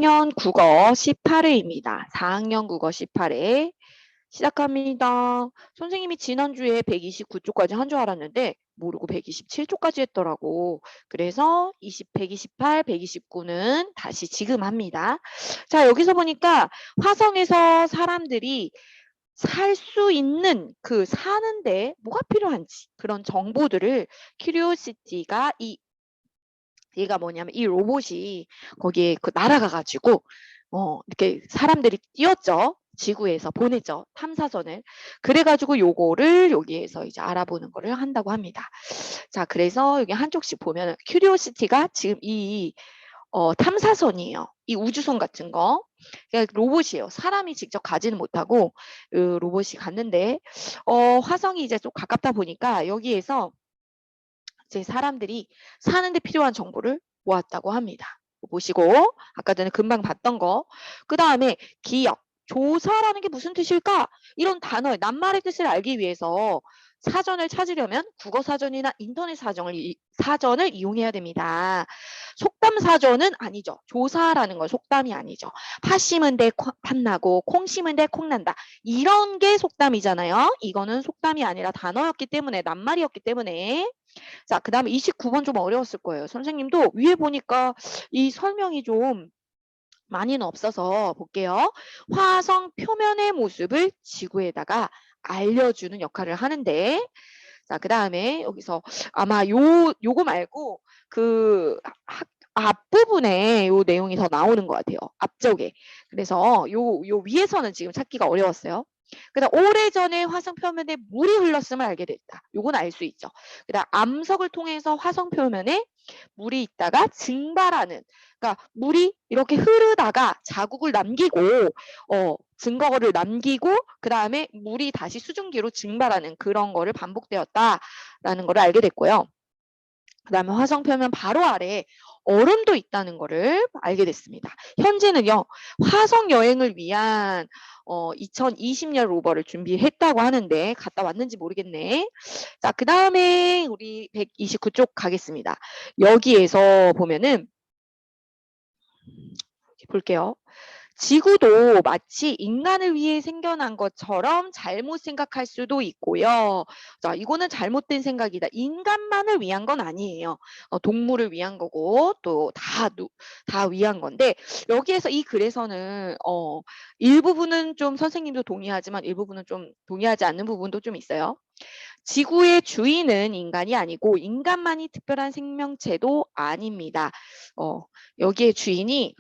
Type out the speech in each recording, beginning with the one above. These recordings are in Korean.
4학년 국어 18회입니다. 4학년 국어 18회 시작합니다. 선생님이 지난주에 129쪽까지 한 줄 알았는데 모르고 127쪽까지 했더라고. 그래서 128, 129는 다시 지금 합니다. 자, 여기서 보니까 화성에서 사람들이 살 수 있는 그 사는데 뭐가 필요한지 그런 정보들을 큐리오시티가 얘가 뭐냐면 이 로봇이 거기에 날아가가지고 이렇게 사람들이 띄었죠. 지구에서 보내죠. 탐사선을. 그래가지고 요거를 여기에서 이제 알아보는 거를 한다고 합니다. 자, 그래서 여기 한쪽씩 보면 큐리오시티가 지금 이 탐사선이에요. 이 우주선 같은 거. 그러니까 로봇이에요. 사람이 직접 가지는 못하고 로봇이 갔는데 화성이 이제 좀 가깝다 보니까 여기에서 이제 사람들이 사는데 필요한 정보를 모았다고 합니다. 보시고 아까 전에 금방 봤던 거. 그 다음에 기억, 조사라는 게 무슨 뜻일까? 이런 단어의 낱말의 뜻을 알기 위해서 사전을 찾으려면 국어사전이나 인터넷 사전을 이용해야 됩니다. 속담 사전은 아니죠. 조사라는 건 속담이 아니죠. 파 심은 데 팥나고 콩 심은 데 콩난다. 이런 게 속담이잖아요. 이거는 속담이 아니라 단어였기 때문에 낱말이었기 때문에 자, 그 다음에 29번 좀 어려웠을 거예요. 선생님도 위에 보니까 이 설명이 좀 많이는 없어서 볼게요. 화성 표면의 모습을 지구에다가 알려주는 역할을 하는데 자, 그 다음에 여기서 아마 요거 말고 그 앞부분에 요 내용이 더 나오는 것 같아요. 앞쪽에. 그래서 요 위에서는 지금 찾기가 어려웠어요. 그다음 오래전에 화성 표면에 물이 흘렀음을 알게 됐다. 요건 알 수 있죠. 그다음 암석을 통해서 화성 표면에 물이 있다가 증발하는 그러니까 물이 이렇게 흐르다가 자국을 남기고 증거를 남기고 그다음에 물이 다시 수증기로 증발하는 그런 거를 반복되었다라는 거를 알게 됐고요. 그다음에 화성 표면 바로 아래에 얼음도 있다는 거를 알게 됐습니다. 현재는요. 화성 여행을 위한 2020년 로버를 준비했다고 하는데 갔다 왔는지 모르겠네. 자, 그다음에 우리 129쪽 가겠습니다. 여기에서 보면은 볼게요. 지구도 마치 인간을 위해 생겨난 것처럼 잘못 생각할 수도 있고요. 자, 이거는 잘못된 생각이다. 인간만을 위한 건 아니에요. 동물을 위한 거고 또 다 위한 건데 여기에서 이 글에서는 일부분은 좀 선생님도 동의하지만 일부분은 좀 동의하지 않는 부분도 좀 있어요. 지구의 주인은 인간이 아니고 인간만이 특별한 생명체도 아닙니다. 여기에 주인이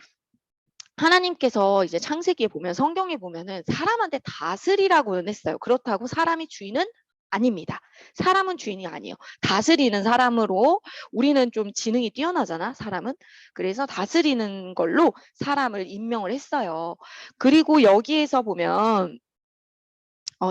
하나님께서 이제 창세기에 보면 성경에 보면은 사람한테 다스리라고는 했어요. 그렇다고 사람이 주인은 아닙니다. 사람은 주인이 아니에요. 다스리는 사람으로 우리는 좀 지능이 뛰어나잖아, 사람은. 그래서 다스리는 걸로 사람을 임명을 했어요. 그리고 여기에서 보면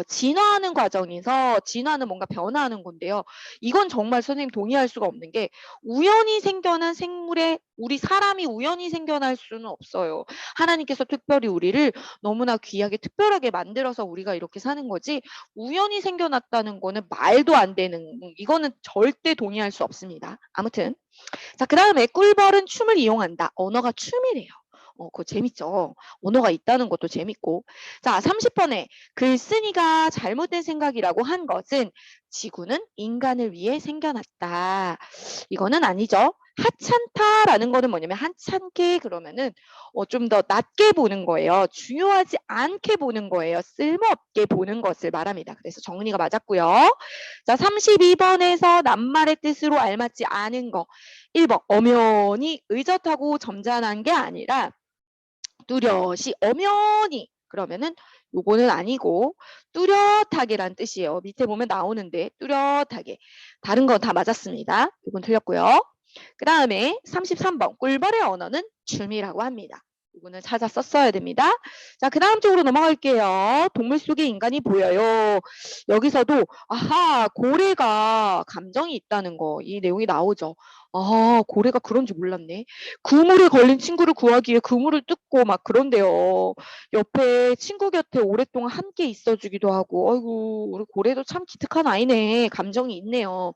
진화하는 과정에서 진화는 뭔가 변화하는 건데요. 이건 정말 선생님 동의할 수가 없는 게 우연히 생겨난 생물에 우리 사람이 우연히 생겨날 수는 없어요. 하나님께서 특별히 우리를 너무나 귀하게 특별하게 만들어서 우리가 이렇게 사는 거지 우연히 생겨났다는 거는 말도 안 되는 이거는 절대 동의할 수 없습니다. 아무튼 자, 그 다음에 꿀벌은 춤을 이용한다. 언어가 춤이래요. 그거 재밌죠. 언어가 있다는 것도 재밌고. 자, 30번에 글쓴이가 잘못된 생각이라고 한 것은 지구는 인간을 위해 생겨났다. 이거는 아니죠. 하찮다라는 거는 뭐냐면 하찮게 그러면은 좀 더 낮게 보는 거예요. 중요하지 않게 보는 거예요. 쓸모없게 보는 것을 말합니다. 그래서 정리가 맞았고요. 자, 32번에서 낱말의 뜻으로 알맞지 않은 거. 1번 엄연히 의젓하고 점잖은 게 아니라 뚜렷이 엄연히 그러면은 요거는 아니고 뚜렷하게란 뜻이에요. 밑에 보면 나오는데 뚜렷하게 다른 건 다 맞았습니다. 이건 틀렸고요. 그 다음에 33번 꿀벌의 언어는 춤이라고 합니다. 이거는 찾아 썼어야 됩니다. 자, 그 다음 쪽으로 넘어갈게요. 동물 속에 인간이 보여요. 여기서도 아하 고래가 감정이 있다는 거 이 내용이 나오죠. 아 고래가 그런 줄 몰랐네. 그물에 걸린 친구를 구하기 위해 그물을 뜯고 막 그런데요. 옆에 친구 곁에 오랫동안 함께 있어주기도 하고 아이고 우리 고래도 참 기특한 아이네. 감정이 있네요.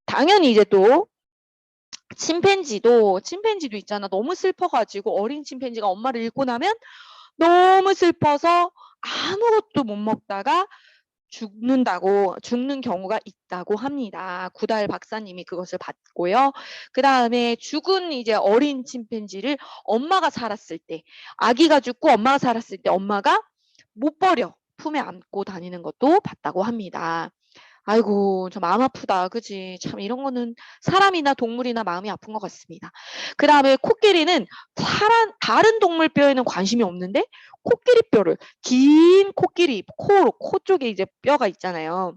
당연히 이제 또 침팬지도 있잖아. 너무 슬퍼가지고 어린 침팬지가 엄마를 잃고 나면 너무 슬퍼서 아무것도 못 먹다가 죽는 경우가 있다고 합니다. 구달 박사님이 그것을 봤고요. 그 다음에 죽은 이제 어린 침팬지를 엄마가 살았을 때, 아기가 죽고 엄마가 살았을 때 엄마가 못 버려 품에 안고 다니는 것도 봤다고 합니다. 아이고, 저 마음 아프다. 그지? 참 이런 거는 사람이나 동물이나 마음이 아픈 것 같습니다. 그 다음에 코끼리는 다른 동물 뼈에는 관심이 없는데 코끼리 뼈를, 긴 코끼리, 코 쪽에 이제 뼈가 있잖아요.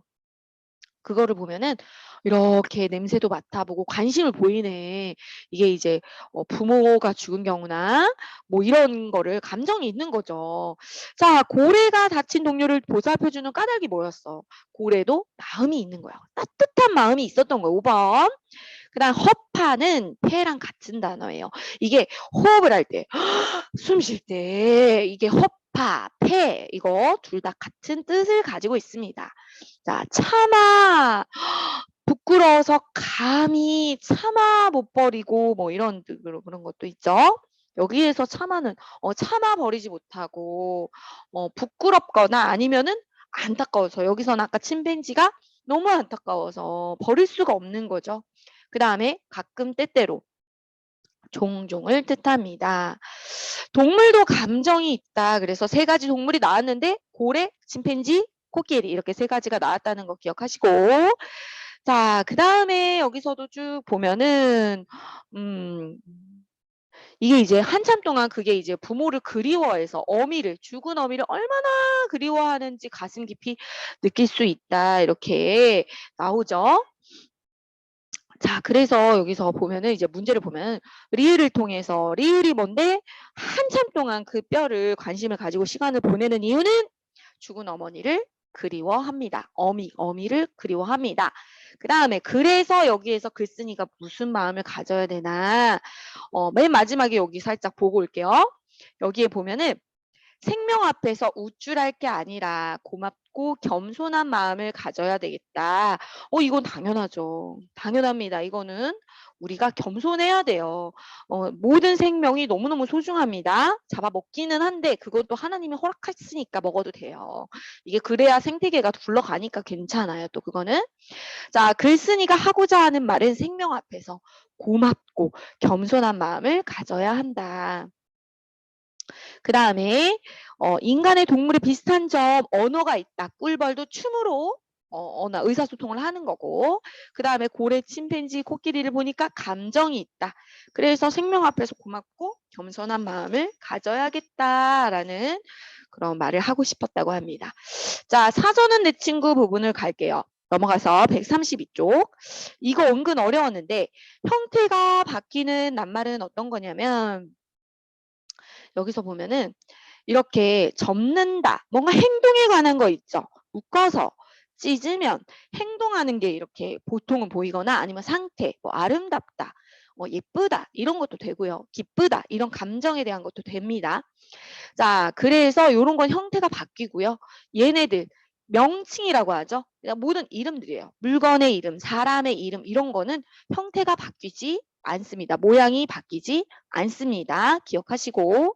그거를 보면은 이렇게 냄새도 맡아보고 관심을 보이네. 이게 이제 부모가 죽은 경우나 뭐 이런 거를 감정이 있는 거죠. 자, 고래가 다친 동료를 보살펴주는 까닭이 뭐였어? 고래도 마음이 있는 거야. 따뜻한 마음이 있었던 거야. 5번. 그다음 허파는 폐랑 같은 단어예요. 이게 호흡을 할 때, 숨 쉴 때 이게 허파, 폐 이거 둘 다 같은 뜻을 가지고 있습니다. 자, 참아 부끄러워서 감히 참아 못 버리고 뭐 이런 뜻으로 그런 것도 있죠. 여기에서 참아는 참아 버리지 못하고 부끄럽거나 아니면은 안타까워서 여기서는 아까 침팬지가 너무 안타까워서 버릴 수가 없는 거죠. 그 다음에 가끔 때때로 종종을 뜻합니다. 동물도 감정이 있다. 그래서 세 가지 동물이 나왔는데 고래, 침팬지, 코끼리 이렇게 세 가지가 나왔다는 거 기억하시고 자, 그 다음에 여기서도 쭉 보면은 이게 이제 한참 동안 그게 이제 부모를 그리워해서 죽은 어미를 얼마나 그리워하는지 가슴 깊이 느낄 수 있다. 이렇게 나오죠. 자, 그래서 여기서 보면은 이제 문제를 보면 리을을 통해서 리을이 뭔데 한참 동안 그 뼈를 관심을 가지고 시간을 보내는 이유는 죽은 어머니를 그리워합니다. 어미를 그리워합니다. 그 다음에 그래서 여기에서 글쓴이가 무슨 마음을 가져야 되나 맨 마지막에 여기 살짝 보고 올게요. 여기에 보면은 생명 앞에서 우쭐할 게 아니라 고맙고 겸손한 마음을 가져야 되겠다. 이건 당연하죠. 당연합니다. 이거는 우리가 겸손해야 돼요. 모든 생명이 너무너무 소중합니다. 잡아먹기는 한데 그것도 하나님이 허락했으니까 먹어도 돼요. 이게 그래야 생태계가 굴러가니까 괜찮아요. 또 그거는. 자, 글쓴이가 하고자 하는 말은 생명 앞에서 고맙고 겸손한 마음을 가져야 한다. 그 다음에 인간의 동물이 비슷한 점 언어가 있다. 꿀벌도 춤으로 의사소통을 하는 거고 그 다음에 고래, 침팬지, 코끼리를 보니까 감정이 있다. 그래서 생명 앞에서 고맙고 겸손한 마음을 가져야겠다라는 그런 말을 하고 싶었다고 합니다. 자, 사전은 내 친구 부분을 갈게요. 넘어가서 132쪽. 이거 은근 어려웠는데 형태가 바뀌는 낱말은 어떤 거냐면 여기서 보면은 이렇게 접는다. 뭔가 행동에 관한 거 있죠. 묶어서 찢으면 행동하는 게 이렇게 보통은 보이거나 아니면 상태, 뭐 아름답다, 예쁘다 이런 것도 되고요. 기쁘다 이런 감정에 대한 것도 됩니다. 자, 그래서 이런 건 형태가 바뀌고요. 얘네들 명칭이라고 하죠. 그냥 모든 이름들이에요. 물건의 이름, 사람의 이름 이런 거는 형태가 바뀌지 않습니다. 모양이 바뀌지 않습니다. 기억하시고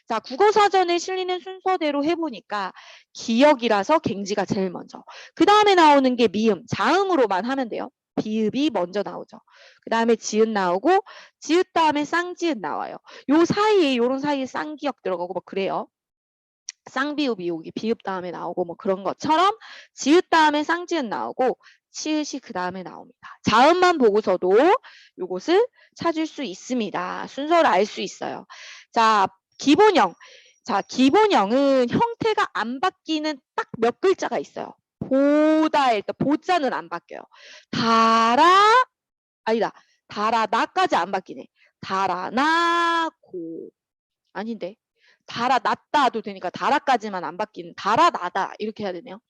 자, 국어사전에 실리는 순서대로 해보니까 기억이라서 갱지가 제일 먼저. 그 다음에 나오는 게 미음, 자음으로만 하면 돼요. 비읍이 먼저 나오죠. 그 다음에 지읒 나오고 지읒 다음에 쌍지읒 나와요. 요런 사이에 쌍기역 들어가고 뭐 그래요. 쌍비읍이 여기 비읍 다음에 나오고 뭐 그런 것처럼 지읒 다음에 쌍지읒 나오고 치읒이 그 다음에 나옵니다. 자음만 보고서도 요것을 찾을 수 있습니다. 순서를 알 수 있어요. 자, 기본형. 자, 기본형은 형태가 안 바뀌는 딱 몇 글자가 있어요. 보다에 일단 보자는 안 바뀌어요. 아니다. 나까지 안 바뀌네. 나고 아닌데. 나다도 되니까 나까지만 안 바뀌는 나다 이렇게 해야 되네요.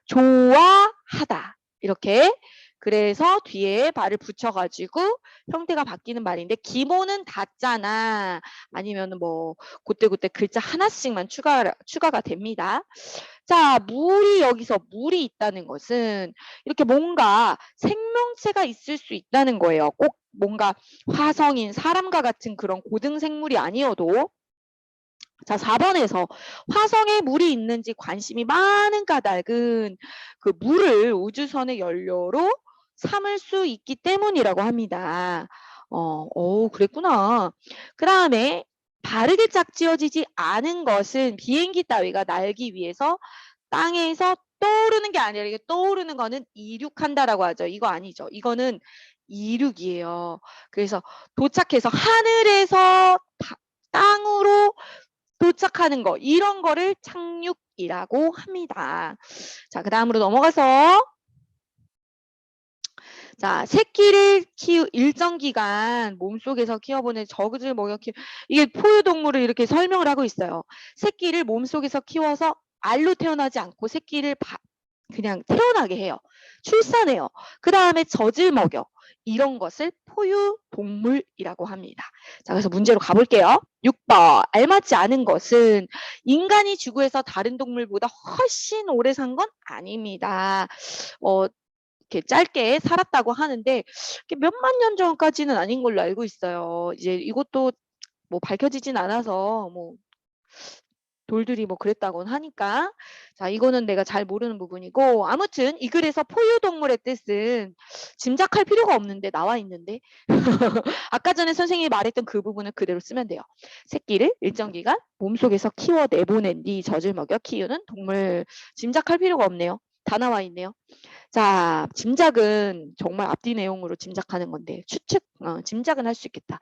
좋아하다 이렇게 그래서 뒤에 발을 붙여가지고 형태가 바뀌는 말인데 기본은 닿잖아. 아니면 뭐 그때그때 글자 하나씩만 추가가 됩니다. 자, 여기서 물이 있다는 것은 이렇게 뭔가 생명체가 있을 수 있다는 거예요. 꼭 뭔가 화성인 사람과 같은 그런 고등생물이 아니어도. 자, 4번에서 화성에 물이 있는지 관심이 많은 까닭은 그 물을 우주선의 연료로 삼을 수 있기 때문이라고 합니다. 그랬구나. 그 다음에 바르게 짝지어지지 않은 것은 비행기 따위가 날기 위해서 땅에서 떠오르는 게 아니라 이게 떠오르는 거는 이륙한다라고 하죠. 이거 아니죠. 이거는 이륙이에요. 그래서 도착해서 하늘에서 땅으로 도착하는 거 이런 거를 착륙이라고 합니다. 자, 그 다음으로 넘어가서 자, 새끼를 일정 기간 몸속에서 키워보는 젖을 먹여 이게 포유동물을 이렇게 설명을 하고 있어요. 새끼를 몸속에서 키워서 알로 태어나지 않고 새끼를 그냥 태어나게 해요. 출산해요. 그 다음에 젖을 먹여. 이런 것을 포유동물이라고 합니다. 자, 그래서 문제로 가볼게요. 6번. 알맞지 않은 것은 인간이 지구에서 다른 동물보다 훨씬 오래 산 건 아닙니다. 이렇게 짧게 살았다고 하는데 몇만 년 전까지는 아닌 걸로 알고 있어요. 이제 이것도 뭐 밝혀지진 않아서 뭐 돌들이 뭐 그랬다고는 하니까. 자, 이거는 내가 잘 모르는 부분이고 아무튼 이 글에서 포유동물의 뜻은 짐작할 필요가 없는데 나와 있는데 아까 전에 선생님이 말했던 그 부분을 그대로 쓰면 돼요. 새끼를 일정 기간 몸속에서 키워 내보낸 뒤 젖을 먹여 키우는 동물. 짐작할 필요가 없네요. 다 나와 있네요. 자, 짐작은 정말 앞뒤 내용으로 짐작하는 건데 짐작은 할 수 있겠다.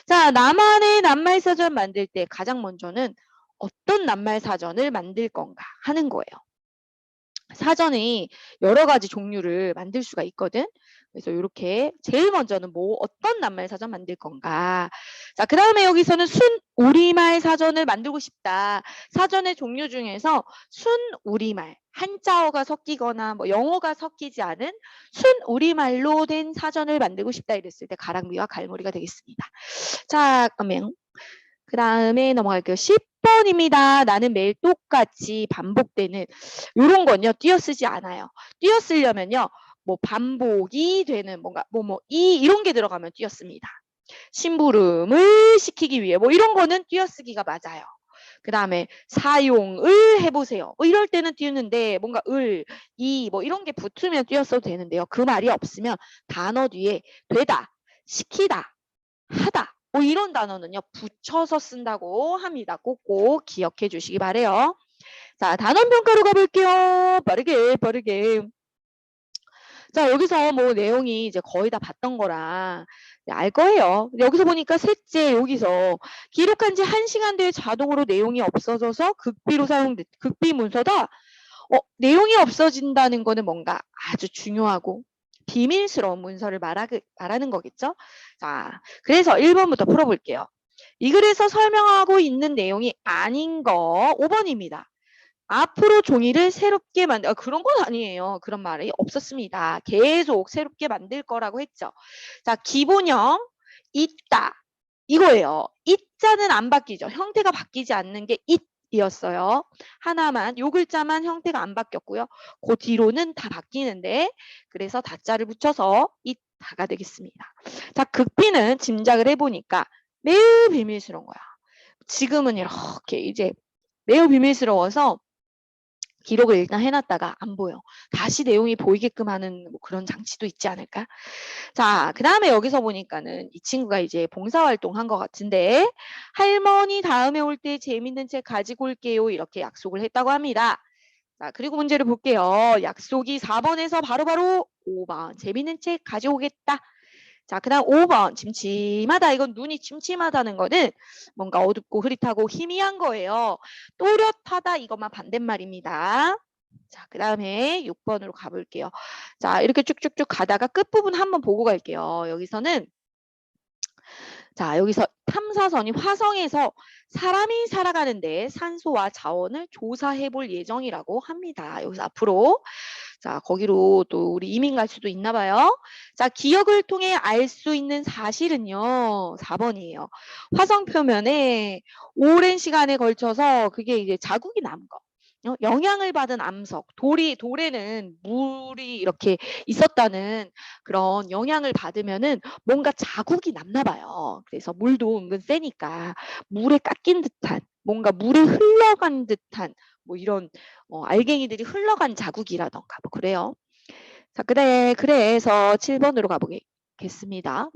자, 나만의 낱말사전 만들 때 가장 먼저는 어떤 낱말사전을 만들 건가 하는 거예요. 사전이 여러 가지 종류를 만들 수가 있거든. 그래서 이렇게 제일 먼저는 어떤 낱말 사전 만들 건가. 자, 그 다음에 여기서는 순 우리말 사전을 만들고 싶다. 사전의 종류 중에서 순 우리말, 한자어가 섞이거나 뭐 영어가 섞이지 않은 순 우리말로 된 사전을 만들고 싶다 이랬을 때 가랑비와 갈무리가 되겠습니다. 자, 그러면 그 다음에 넘어갈게요. 10번입니다. 나는 매일 똑같이 반복되는 이런 건요. 띄어쓰지 않아요. 띄어쓰려면요. 뭐 반복이 되는 뭔가 이런 게 들어가면 띄어씁니다. 심부름을 시키기 위해 뭐 이런 거는 띄어쓰기가 맞아요. 그 다음에 사용을 해보세요. 뭐 이럴 때는 띄우는데 뭔가 뭐 이런 게 붙으면 띄었어도 되는데요. 그 말이 없으면 단어 뒤에 되다, 시키다, 하다 뭐 이런 단어는요 붙여서 쓴다고 합니다. 꼭꼭 기억해 주시기 바래요. 자, 단원평가로 가볼게요. 빠르게. 자, 여기서 뭐 내용이 이제 거의 다 봤던 거라 알 거예요. 여기서 보니까 셋째 여기서 기록한 지 1시간 뒤에 자동으로 내용이 없어져서 극비 문서다. 내용이 없어진다는 거는 뭔가 아주 중요하고 비밀스러운 문서를 말하는 거겠죠. 자, 그래서 1번부터 풀어볼게요. 이 글에서 설명하고 있는 내용이 아닌 거 5번입니다. 앞으로 종이를 새롭게 그런 건 아니에요. 그런 말이 없었습니다. 계속 새롭게 만들 거라고 했죠. 자, 기본형 있다 이거예요. 있자는 안 바뀌죠. 형태가 바뀌지 않는 게 이었어요. 하나만 요 글자만 형태가 안 바뀌었고요. 그 뒤로는 다 바뀌는데 그래서 다자를 붙여서 있다가 되겠습니다. 자, 극비는 짐작을 해보니까 매우 비밀스러운 거야. 지금은 이렇게 이제 매우 비밀스러워서 기록을 일단 해놨다가 안 보여. 다시 내용이 보이게끔 하는 뭐 그런 장치도 있지 않을까? 자, 그 다음에 여기서 보니까는 이 친구가 이제 봉사활동 한 것 같은데 할머니 다음에 올 때 재밌는 책 가지고 올게요. 이렇게 약속을 했다고 합니다. 자, 그리고 문제를 볼게요. 약속이 4번에서 바로바로 5번 재밌는 책 가져오겠다. 자, 그 다음 5번 침침하다. 이건 눈이 침침하다는 거는 뭔가 어둡고 흐릿하고 희미한 거예요. 또렷하다 이것만 반대말입니다. 자, 그 다음에 6번으로 가볼게요. 자, 이렇게 쭉쭉쭉 가다가 끝부분 한번 보고 갈게요. 여기서 탐사선이 화성에서 사람이 살아가는데 산소와 자원을 조사해 볼 예정이라고 합니다. 여기서 앞으로 자, 거기로 또 우리 이민 갈 수도 있나 봐요. 자, 기억을 통해 알 수 있는 사실은요. 4번이에요. 화성 표면에 오랜 시간에 걸쳐서 그게 이제 자국이 남은 거. 영향을 받은 암석, 돌에는 물이 이렇게 있었다는 그런 영향을 받으면은 뭔가 자국이 남나 봐요. 그래서 물도 은근 세니까 물에 깎인 듯한, 뭔가 물에 흘러간 듯한 뭐 이런 알갱이들이 흘러간 자국이라던가 뭐 그래요. 자, 그래서 7번으로 가보겠습니다.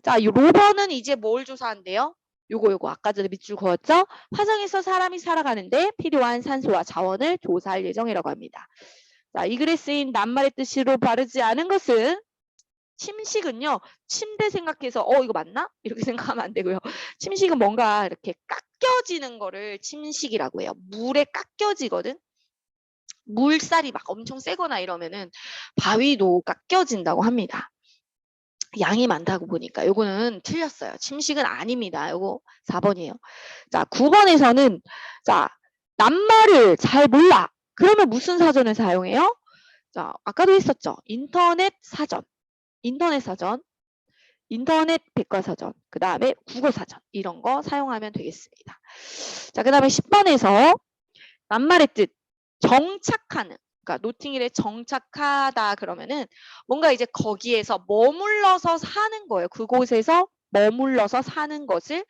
자, 이 로버는 이제 뭘 조사한대요? 요거 아까 전에 밑줄 그었죠? 화성에서 사람이 살아가는데 필요한 산소와 자원을 조사할 예정이라고 합니다. 자, 이 글에 쓰인 낱말의 뜻으로 바르지 않은 것은 침식은요. 침대 생각해서 이거 맞나? 이렇게 생각하면 안 되고요. 침식은 뭔가 이렇게 깎여지는 거를 침식이라고 해요. 물에 깎여지거든. 물살이 막 엄청 세거나 이러면은 바위도 깎여진다고 합니다. 양이 많다고 보니까 요거는 틀렸어요. 침식은 아닙니다. 요거 4번이에요. 자, 9번에서는 자, 낱말을 잘 몰라. 그러면 무슨 사전을 사용해요? 자, 아까도 했었죠. 인터넷 사전, 인터넷 백과사전, 그 다음에 국어사전 이런 거 사용하면 되겠습니다. 자, 그 다음에 10번에서 낱말의 뜻, 정착하는, 그러니까 노팅힐에 정착하다 그러면은 뭔가 이제 거기에서 머물러서 사는 거예요. 그곳에서 머물러서 사는 것을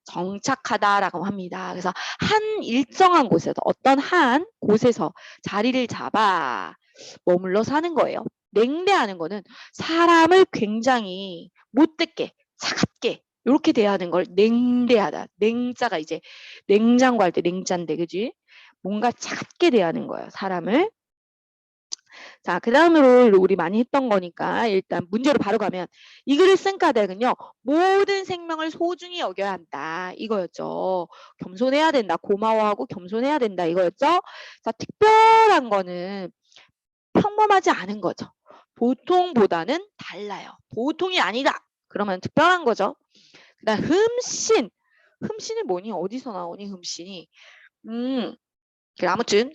정착하다라고 합니다. 그래서 한 일정한 곳에서 어떤 한 곳에서 자리를 잡아 머물러 사는 거예요. 냉대하는 거는 사람을 굉장히 못되게 차갑게 이렇게 대하는 걸 냉대하다. 냉자가 이제 냉장고 할 때 냉자인데 그지? 뭔가 차갑게 대하는 거예요. 사람을. 자, 그 다음으로 우리 많이 했던 거니까 일단 문제로 바로 가면 이 글을 쓴 까닭은요. 모든 생명을 소중히 여겨야 한다. 이거였죠. 겸손해야 된다. 고마워하고 겸손해야 된다. 이거였죠. 자, 특별한 거는 평범하지 않은 거죠. 보통보다는 달라요. 보통이 아니다. 그러면 특별한 거죠. 그다음 흠신이 뭐니? 어디서 나오니 흠신이? 그래, 아무튼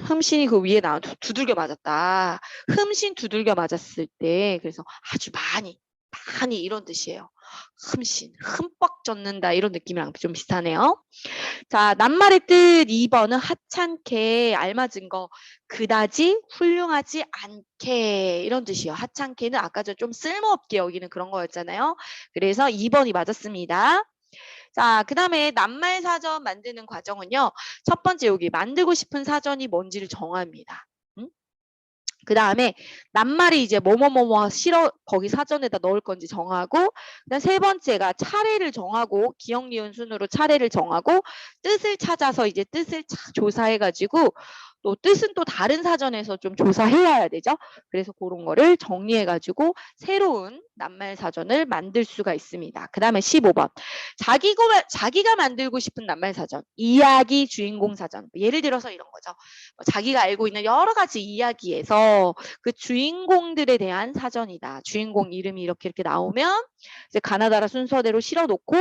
흠신이 그 위에 나온 두들겨 맞았다. 흠신 두들겨 맞았을 때 그래서 아주 많이 이런 뜻이에요. 흠신, 흠뻑 젖는다 이런 느낌이랑 좀 비슷하네요. 자, 낱말의 뜻 2번은 하찮게 알맞은 거 그다지 훌륭하지 않게 이런 뜻이에요. 하찮게는 아까 좀 쓸모없게 여기는 그런 거였잖아요. 그래서 2번이 맞았습니다. 자, 그 다음에 낱말 사전 만드는 과정은요. 첫 번째 여기 만들고 싶은 사전이 뭔지를 정합니다. 그 다음에 낱말이 이제 뭐뭐뭐뭐 실어 거기 사전에다 넣을 건지 정하고 그다음 세 번째가 차례를 정하고 기억 니은 순으로 차례를 정하고 뜻을 찾아서 이제 뜻을 조사해가지고 또 뜻은 또 다른 사전에서 좀 조사해야 되죠. 그래서 그런 거를 정리해가지고 새로운 낱말 사전을 만들 수가 있습니다. 그 다음에 15번 자기가 만들고 싶은 낱말 사전 이야기 주인공 사전 예를 들어서 이런 거죠. 자기가 알고 있는 여러 가지 이야기에서 그 주인공들에 대한 사전이다. 주인공 이름이 이렇게 나오면 이제 가나다라 순서대로 실어놓고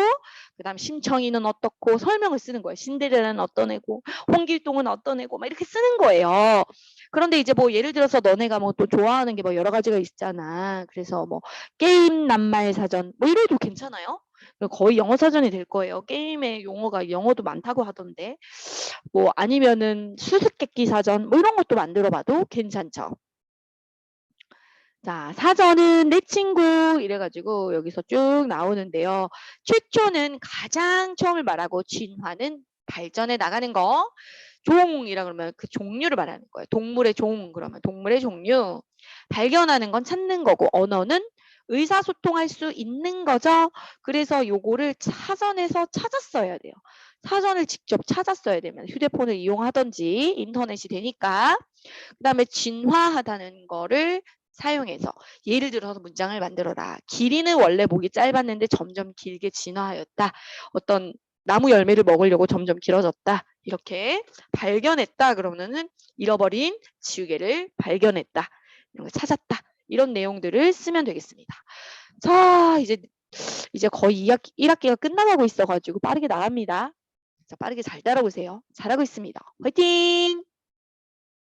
그다음 심청이는 어떻고 설명을 쓰는 거예요. 신데렐라는 어떤 애고 홍길동은 어떤 애고 막 이렇게 쓰는 거예요. 그런데 이제 뭐 예를 들어서 너네가 뭐 또 좋아하는 게 뭐 여러 가지가 있잖아. 그래서 뭐 게임 낱말 사전 뭐 이래도 괜찮아요. 거의 영어 사전이 될 거예요. 게임의 용어가 영어도 많다고 하던데. 뭐 아니면은 수수께끼 사전 뭐 이런 것도 만들어 봐도 괜찮죠. 자, 사전은 내 친구 이래가지고 여기서 쭉 나오는데요. 최초는 가장 처음을 말하고 진화는 발전해 나가는 거. 종이라 그러면 그 종류를 말하는 거예요. 동물의 종 그러면 동물의 종류. 발견하는 건 찾는 거고 언어는 의사소통할 수 있는 거죠. 그래서 요거를 사전에서 찾았어야 돼요. 사전을 직접 찾았어야 되면 휴대폰을 이용하든지 인터넷이 되니까. 그 다음에 진화하다는 거를 사용해서 예를 들어서 문장을 만들어라. 길이는 원래 목이 짧았는데 점점 길게 진화하였다. 어떤 나무 열매를 먹으려고 점점 길어졌다. 이렇게 발견했다. 그러면은 잃어버린 지우개를 발견했다. 이런 걸 찾았다. 이런 내용들을 쓰면 되겠습니다. 자, 이제 거의 1학기가 끝나가고 있어가지고 빠르게 나갑니다. 자, 빠르게 잘 따라오세요. 잘하고 있습니다. 화이팅!